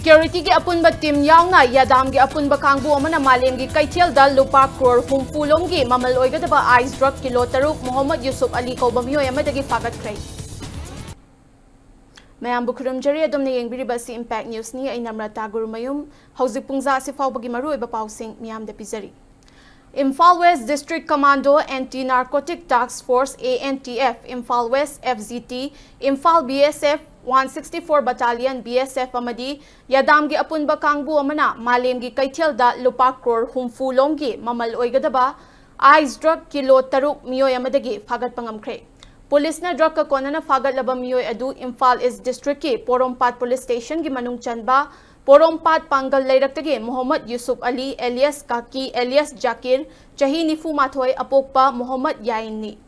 Security ki apunba team yauna yadam ki apunba kangbu amana malem ki kaithel da lupa crore humfulom ki mamal oigadaba ice drug kilo taruk Muhammad Yusuf Ali Kaubamiyo yamadagi fagat kray. Mayam bukurum jari adom na yengbiriba si Impact News ni ay NAMRATA GURUMAYUM hauzik pungza si fawbagi maru iba pausing miyam da pizari. Imphal West District Commando Anti-Narcotic Task Force ANTF, Imphal West FZT, Imphal BSF 164 Battalion BSF amadi yadamgi apunba kangbu amana malemgi kaithel da lupa crore humfulomgi mamal oigadaba ice drug kilo taruk miyoy amadagi fagat pangamkre. Police na drug ka konana fagat laba miyoy adu Imphal East District ki Porompat Police Station gi manung chanba Porompat Pangal Layraktagi Muhammad Yusuf Ali alias Kaki alias Jakir Chahi Nifu Mathoy Apokpa Muhammad Yainni.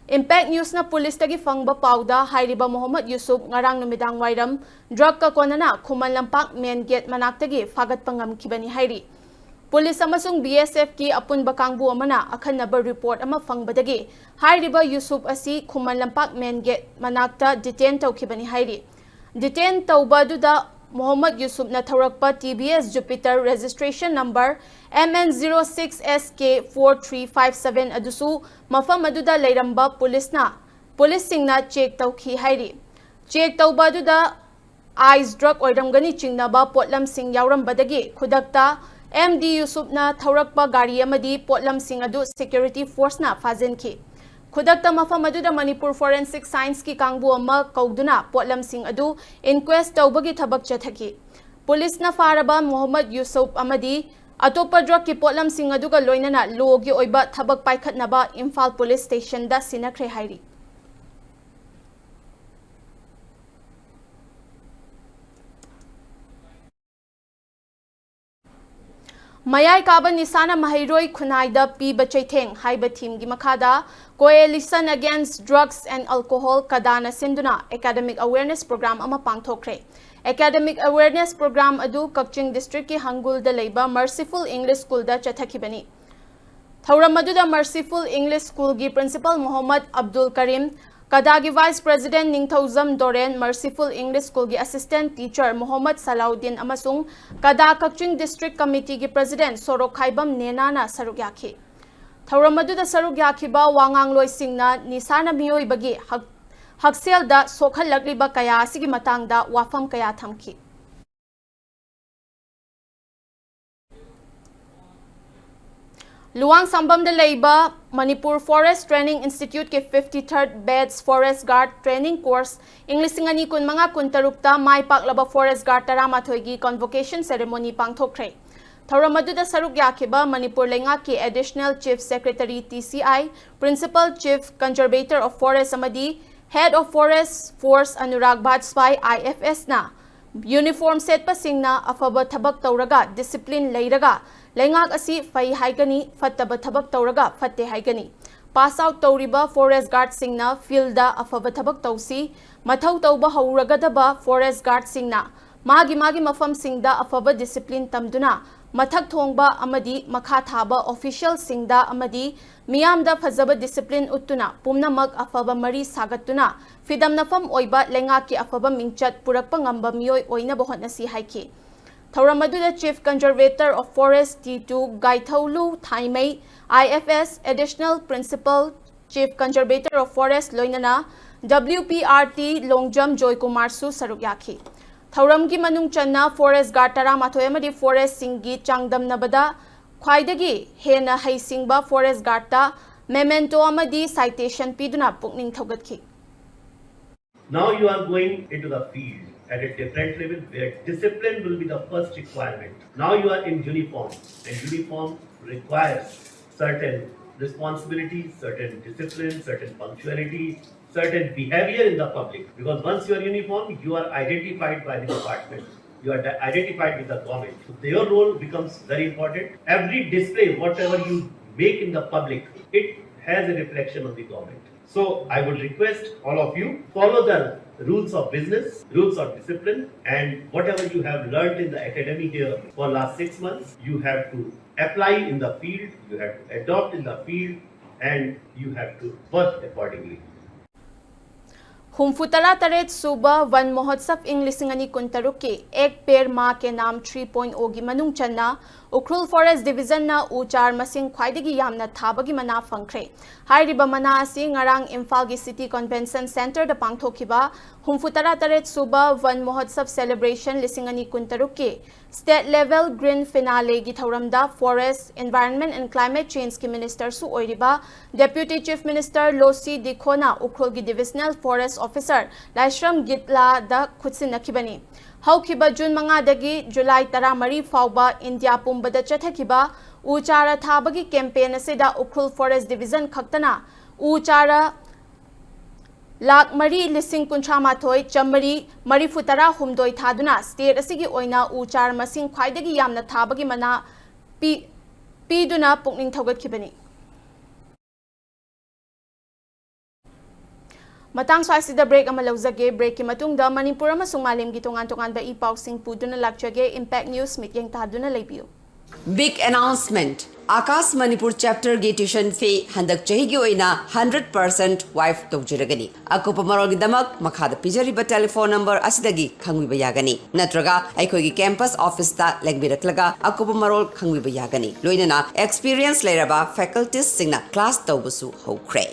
Impact News na police tagi fangba pauda hairiba Muhammad Yusuf ngarang numidang wairam drug ka konana Kumanlampak main gate manaktagi fagat pangam kibani hairi. Police amasung BSF ki apun bakangbu amana akan nabar report ama fangbadagi hairiba Yusuf asi Kumanlampak main gate manakta detain taw kibani hairi. Detain tawba duda Muhammad Yusuf na tharakpa TBS Jupiter registration number MN06SK4357 adusu mafam aduda lairamba police singna check tawki hairi. Check tawba aduda ice drug oiramgani chingnaba potlam sing yaurambadagi khudakta MD Yusuf na tharakpa gari amadi potlam sing adu security force na fazenki. Khudakta mafam aduda Manipur Forensic Science ki kangbu ama kauduna potlam sing adu inquest tawbagi thabak chathaki. Police na faraba Muhammad Yusuf amadi atopa drug ki potlam sing aduga loinana logi oiba thabak paikhatnaba Imphal Police Station da sinakre hairi. Mayai Kaba Nisana Mahiroi Kunaida P. Bachaiteng, Haiba Team Gimakada, Coalition Against Drugs and Alcohol Kadana Sinduna, Academic Awareness Program Amapang Tokre. Academic Awareness Program Adu Kakching District ki Hangul da Leiba Merciful English School da Chathakibani. Thauramadu Merciful English School gi Principal Muhammad Abdul Karim, Kadagi Vice President Ningthauzam Doren Merciful English School gi Assistant Teacher Muhammad Salahuddin amasung Kada Kakching District Committee gi President Sorok Khaibam Nenana Sarugyaki. Thauramadu da Sarugyakiba Wangang Loisingna Nisana Miyoi bagi Haksel da Sokhal Lagliba Kaya Sigi Matang da Wafam Kaya Thamki. Luang Sambam de Leiba Manipur Forest Training Institute ke 53rd Beds Forest Guard Training Course Inglesingani kun mga kuntarukta Mai Paklaba Forest Guard Taramathoigi Convocation Ceremony pangthokre. Thauramadu da Sarugyakiba Manipur Lenga ki Additional Chief Secretary TCI Principal Chief Conservator of Forest amadi Head of Forest Force Anurag Bhatspai IFS na uniform set pasingna afaba thabak tauraga discipline leiraga lengak asi fai haigani fattaba thabak tauraga fatte haigani pass out tauriba forest guard singna field da afaba thabak tausi mathau tauba hauragadaba forest guard singna magi mafam singda afaba discipline tamduna mathak thongba amadi makha thaba official singda amadi miyamda fazaba discipline uttuna pumnamak afaba mari sagatuna fidam nafam oiba lengaki afaba mingchat purakpa ngamba miyoi oina bohonasi haiki. Thauramadu da Chief Conservator of Forest T2 Gaithaulu Thaimei IFS Additional Principal Chief Conservator of Forest Loinana WPRT Longjam Joy Kumar Su Sarugyaki. Thauramgi manung channa Forest Guard Taramathoy amadi Forest Singi Changdamnabada Khwaidagi hena haisingba Forest Guard ta memento amadi citation piduna pukning thogatki. Now you are going into the field at a different level where discipline will be the first requirement. Now you are in uniform and uniform requires certain responsibilities, certain discipline, certain punctuality, certain behavior in the public. Because once you are uniform, you are identified by the department. You are identified with the government. So their role becomes very important. Every display, whatever you make in the public, it has a reflection on the government. So I would request all of you, follow the rules of business, rules of discipline, and whatever you have learned in the academy here for last 6 months, you have to apply in the field, you have to adopt in the field, and you have to work accordingly. हुमफुतरा Taret सुबा one महोत्सव इंग लिसिंगनी कुंतरुक के एक पेड़ माँ के नाम 3.0 की मनुंग चन्ना उखरुल फॉरेस्ट डिवीजन ना उचार मसिंग ख्वाइदगी यामना थाबगी मना फंख्रे हाइरिबा मना असि ngarang इम्फाल की city convention centre the पांगथोखिबा हुमफुतरा Taret सुबा वन महोत्सव सेलिब्रेशन लिसिंगनी कुंतरुक के स्टेट लेवल ग्रीन फिनाले की थौरमदा forest environment and climate change की मिनिस्टर सु ओइरिबा डेप्यूटी चीफ मिनिस्टर लोसी दिखोना उखरुल की divisional forest officer Laishram Gitla द खुदसिनखिबनी हौखिबा जून 5 दगी जुलाई 13 फाउबा इंडिया पुंबदा चथखिबा उचारा थाबगी कैंपेन असिदा उखरुल फॉरेस्ट डिवीजन खक्तना उचारा लाख मरी लिसिंग कुंथ्रा माथोय चमरी मरीफुतरा हुमदोय थादुना स्टेट असिगी ओइना उचार मसिंग ख्वाइदगी यामना थाबगी मना पीदुना पुकनिंग थौगतखिबनी मतंग स्वाइसिदा ब्रेक अमा लौजगे ब्रेक की मतुंगदा मणिपुर अमसुंग मालेम की तोंगान तोंगानबा ई पाउसिंग पुदुना लाक्चगे इम्पैक्ट न्यूज मिटिंग तादुना लेबियो big announcement Aakash Manipur chapter की ट्यूशन फी हंदक चही की ओइना 100% वाइफ तौजरगनी अकुप मरोल की दमक मखाद पिजरिबा टेलीफोन नंबर असिदगी खंगविबा यागनी नत्रगा अखोगी कैंपस ऑफिस ता लेगबिरकलगा अकुप मरोल खंगविबा यागनी लोइनना एक्सपीरियंस लेरबा फैकल्टीज सिंगना क्लास तौबसु होख्रे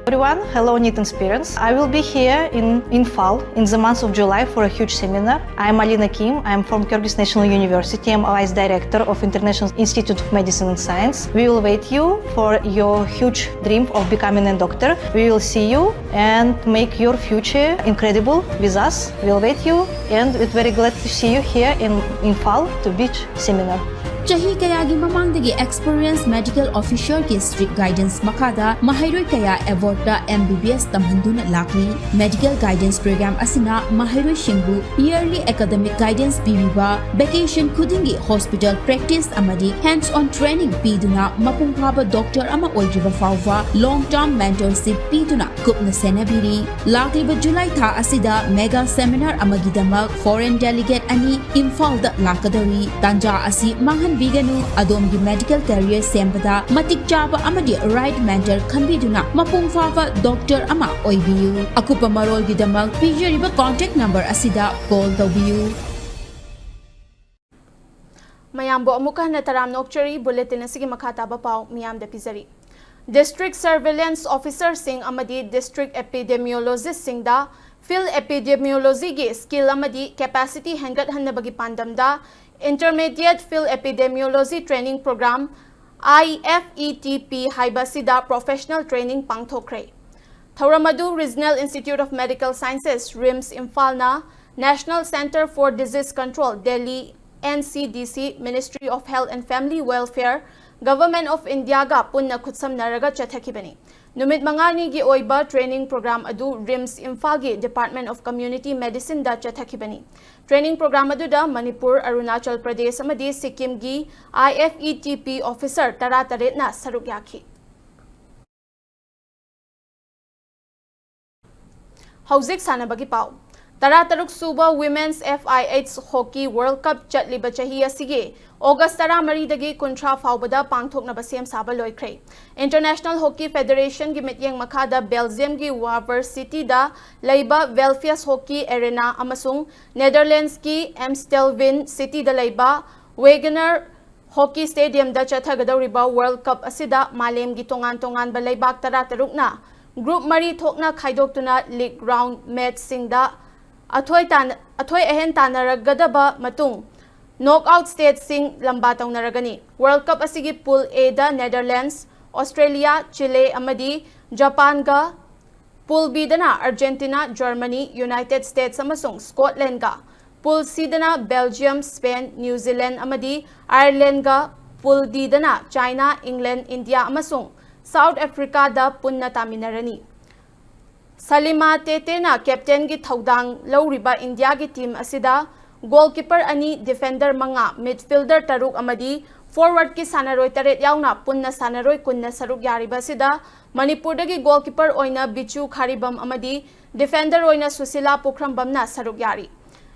Everyone, hello NEET Experience. I will be here in Infal in the month of July for a huge seminar. I am Alina Kim. I am from Kyrgyz National University. I am Vice Director of International Institute of Medicine and Science. We will wait you for your huge dream of becoming a doctor. We will see you and make your future incredible with us. We will wait you and we're very glad to see you here in Infal to beach seminar. Chahi kayagi mamangdagi experienced medical officer ki strict guidance makada mahairoi kaya award da MBBS tamhanduna lakli medical guidance program asina mahairoi shingbu yearly academic guidance bibiba vacation khudingi hospital practice amadi hands on training piduna mapung phaba doctor ama oijiba fawwa long term mentorship piduna kupna senabiri lakliba July tha asida mega seminar amagidamak foreign delegate ani Imphal da lakadari tanja asi mangan Biganu Adomgi medical career sembada matik chaba amadi right mentor khanbiduna mapung fawa doctor ama oibiyu akupa marol gidamak pijariba contact number asida call tawbiyu Mayambo amuka na taram nokchari bulletin asigi makataba pau miyam da pizari District Surveillance Officer Singh amadi District Epidemiologist Singh da Field Epidemiology gi skill amadi capacity hangat hannabagi pandamda Intermediate Field Epidemiology Training Program IFETP Haibasida Professional Training Pangthokre Thauramadu Regional Institute of Medical Sciences RIMS Imphal National Center for Disease Control Delhi NCDC Ministry of Health and Family Welfare Government of India ga punna khutsam naraga chathakibani Numit mangani gi oiba training program adu RIMS Imphal gi Department of Community Medicine da chathakibani Training program adu da Manipur Arunachal Pradesh amadi Sikkim gi IFETP officer tara na saruk yakhi Hauzik sanabagi pau Tarataruk Suba Women's FIH Hockey World Cup Chatliba Chahi Asige August 13 dagi Kuntra Faubada Pangthokna Basem Saba Loikre International Hockey Federation gi mityeng makhada Belgium gi Waver City da Leiba Velfias Hockey Arena amasung Netherlands gi Amstelveen City da Leiba Wagener Hockey Stadium da Chathagadoriba World Cup asida Malem gi tongan ba Leibak Tarataruk na Group Mari Thokna Khaidoktuna League Round Match Singda Athoy ehen tanaragadaba matung knockout stage sing lamba taunaragani World Cup asigi pool A da Netherlands Australia Chile amadi Japan ga pool B dana Argentina Germany United States amasung Scotland ga pool C dana Belgium Spain New Zealand amadi Ireland ga pool D dana China England India amasung South Africa da punna taminarani Salima Tetena captain gi thaudang lawriba India gi team asida goalkeeper ani defender manga midfielder taruk amadi forward ki sanaroi taret yauna punna sanaroi kunna saruk yariba sida Manipur dagi goalkeeper oina Bichu Kharibam amadi defender oina Susila Pukhrambamna saruk yari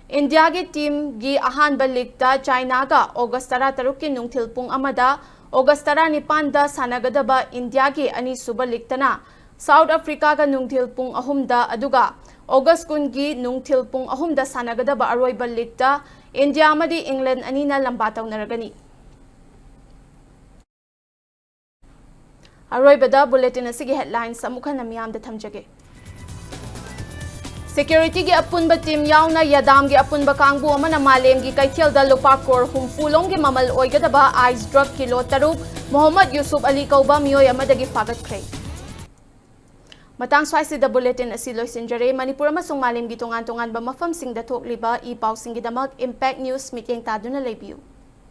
India gi team gi ahanba league da China ga August 13 ki nungthil pung amada August 19 da sanagadaba India gi ani suba league tana South Africa ga nungthil pung ahumda aduga August kungi nungthil pung ahumda sanagadaba aroiba league India amadi England anina lambataw naragani. Aroibada bulletin asigi headlines amukha namiyam da thamjage. Security gi apunba team yauna yadam gi apunba kangbu amana malem gi kaithel da lupa crore humfulong gi mamal oigadaba ice drug kilo taruk Muhammad Yusuf Ali kauba miyoy amadagi fagat kray. Matang swai da bulletin asi loisinjare Manipur amasung malem gi tungan-tungan ba mafam sing da thokliba i pausing gi damak Impact News meeting taduna lebiu.